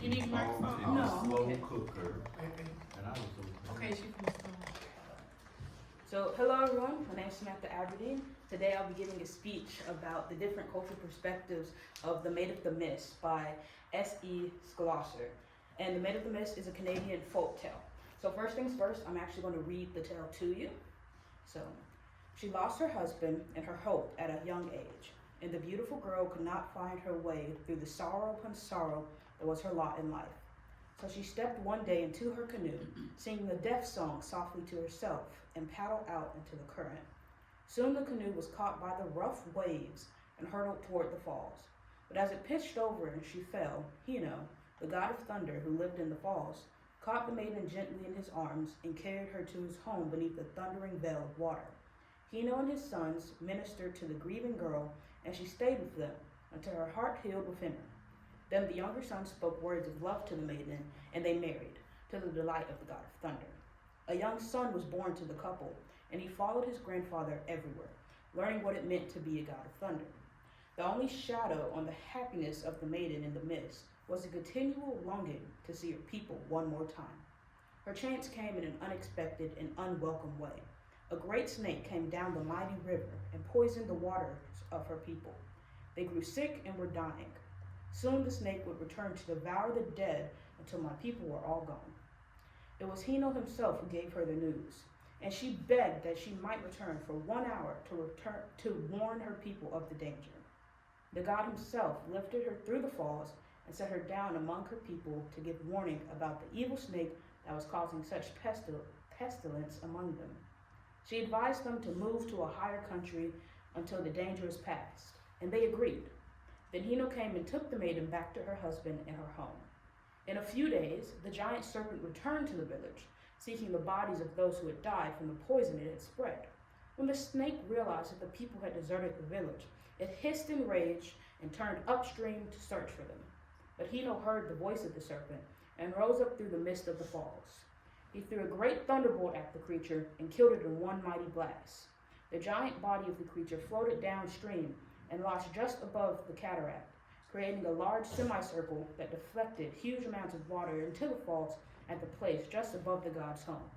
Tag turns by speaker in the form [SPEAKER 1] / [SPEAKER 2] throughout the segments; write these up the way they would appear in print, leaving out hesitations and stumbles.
[SPEAKER 1] You need a microphone?
[SPEAKER 2] in
[SPEAKER 1] No,
[SPEAKER 2] the
[SPEAKER 1] I'm
[SPEAKER 2] slow
[SPEAKER 1] okay.
[SPEAKER 2] cooker, and I was
[SPEAKER 1] Okay, she from the store.
[SPEAKER 3] So, hello everyone, my name is Samantha Aberdeen. Today I'll be giving a speech about the different cultural perspectives of The Maid of the Mist by S.E. Schlosser. And The Maid of the Mist is a Canadian folk tale. So first things first, I'm actually going to read the tale to you. So, she lost her husband and her hope at a young age, and the beautiful girl could not find her way through the sorrow upon sorrow that was her lot in life. So she stepped one day into her canoe, singing a death song softly to herself, and paddled out into the current. Soon the canoe was caught by the rough waves and hurtled toward the falls. But as it pitched over and she fell, Hino, the god of thunder who lived in the falls, caught the maiden gently in his arms and carried her to his home beneath the thundering veil of water. Hino and his sons ministered to the grieving girl, and she stayed with them until her heart healed within her. Then the younger son spoke words of love to the maiden, and they married, to the delight of the god of thunder. A young son was born to the couple, and he followed his grandfather everywhere, learning what it meant to be a god of thunder. The only shadow on the happiness of the maiden in the mist was a continual longing to see her people one more time. Her chance came in an unexpected and unwelcome way. A great snake came down the mighty river and poisoned the waters of her people. They grew sick and were dying. Soon the snake would return to devour the dead until my people were all gone. It was Hino himself who gave her the news, and she begged that she might return for 1 hour to warn her people of the danger. The god himself lifted her through the falls and set her down among her people to give warning about the evil snake that was causing such pestilence among them. She advised them to move to a higher country until the danger was past, and they agreed. Then Hino came and took the maiden back to her husband and her home. In a few days, the giant serpent returned to the village, seeking the bodies of those who had died from the poison it had spread. When the snake realized that the people had deserted the village, it hissed in rage and turned upstream to search for them. But Hino heard the voice of the serpent and rose up through the mist of the falls. He threw a great thunderbolt at the creature and killed it in one mighty blast. The giant body of the creature floated downstream and lodged just above the cataract, creating a large semicircle that deflected huge amounts of water into the falls at the place just above the god's home.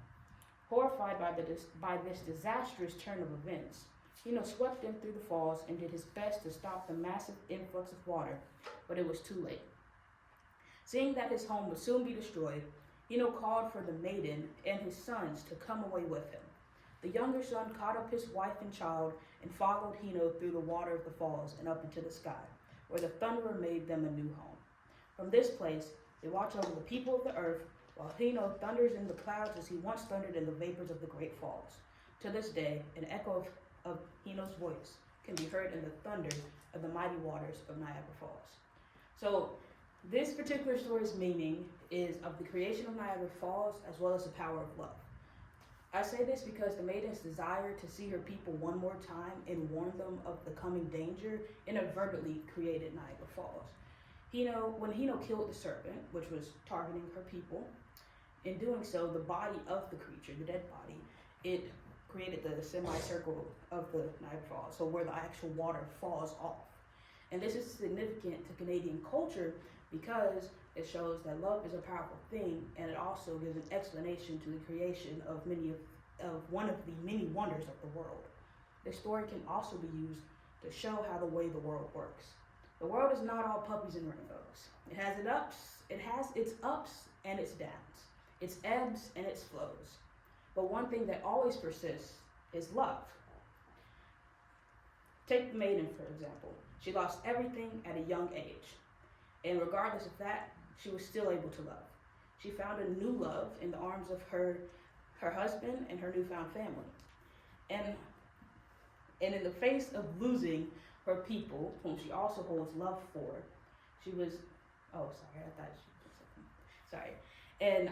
[SPEAKER 3] Horrified by this disastrous turn of events, Hino swept in through the falls and did his best to stop the massive influx of water, but it was too late. Seeing that his home would soon be destroyed, Hino called for the maiden and his sons to come away with him. The younger son caught up his wife and child and followed Hino through the water of the falls and up into the sky, where the thunderer made them a new home. From this place, they watch over the people of the earth, while Hino thunders in the clouds as he once thundered in the vapors of the great falls. To this day, an echo of Hino's voice can be heard in the thunder of the mighty waters of Niagara Falls. So, this particular story's meaning is of the creation of Niagara Falls as well as the power of love. I say this because the maiden's desire to see her people one more time and warn them of the coming danger inadvertently created Niagara Falls. When Hino killed the serpent, which was targeting her people, in doing so, the body of the creature, the dead body, it created the semicircle of the Niagara Falls, so where the actual water falls off. And this is significant to Canadian culture because it shows that love is a powerful thing, and it also gives an explanation to the creation of one of the many wonders of the world. The story can also be used to show how the way the world works. The world is not all puppies and rainbows. It has its ups and its downs, its ebbs and its flows. But one thing that always persists is love. Take the maiden, for example. She lost everything at a young age. And regardless of that, she was still able to love. She found a new love in the arms of her husband and her newfound family. And in the face of losing her people, whom she also holds love for, she was, And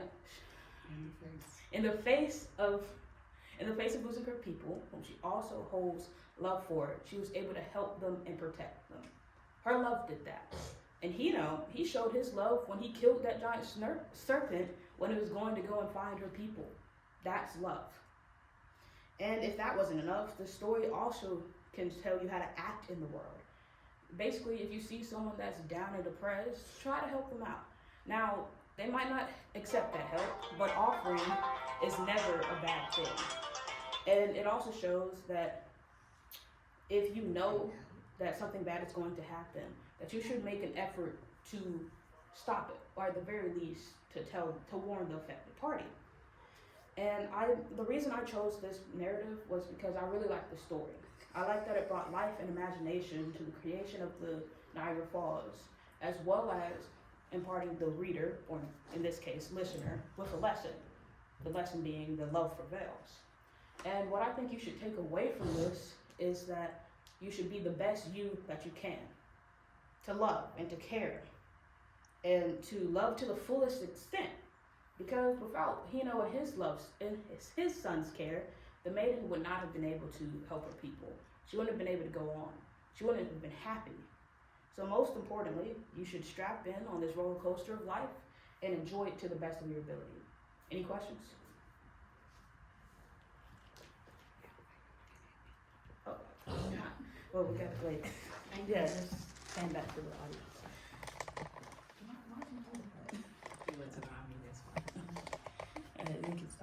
[SPEAKER 3] in the face of losing her people, whom she also holds love for, she was able to help them and protect them. Her love did that. And he showed his love when he killed that giant serpent when he was going to go and find her people. That's love. And if that wasn't enough, the story also can tell you how to act in the world. Basically, if you see someone that's down and depressed, try to help them out. Now, they might not accept that help, but offering is never a bad thing. And it also shows that if you know that something bad is going to happen, that you should make an effort to stop it, or at the very least to warn the affected party. And the reason I chose this narrative was because I really liked the story. I like that it brought life and imagination to the creation of the Niagara Falls, as well as imparting the reader, or in this case, listener, with a lesson. The lesson being the love prevails. And what I think you should take away from this is that you should be the best you that you can. To love and to care. And to love to the fullest extent. Because without Hino and his love and his son's care, the maiden would not have been able to help her people. She wouldn't have been able to go on. She wouldn't have been happy. So most importantly, you should strap in on this roller coaster of life and enjoy it to the best of your ability. Any questions? Oh, well, we got to wait. Yeah, just stand back to the audience.
[SPEAKER 1] He went to the army, that's why.
[SPEAKER 3] I think it's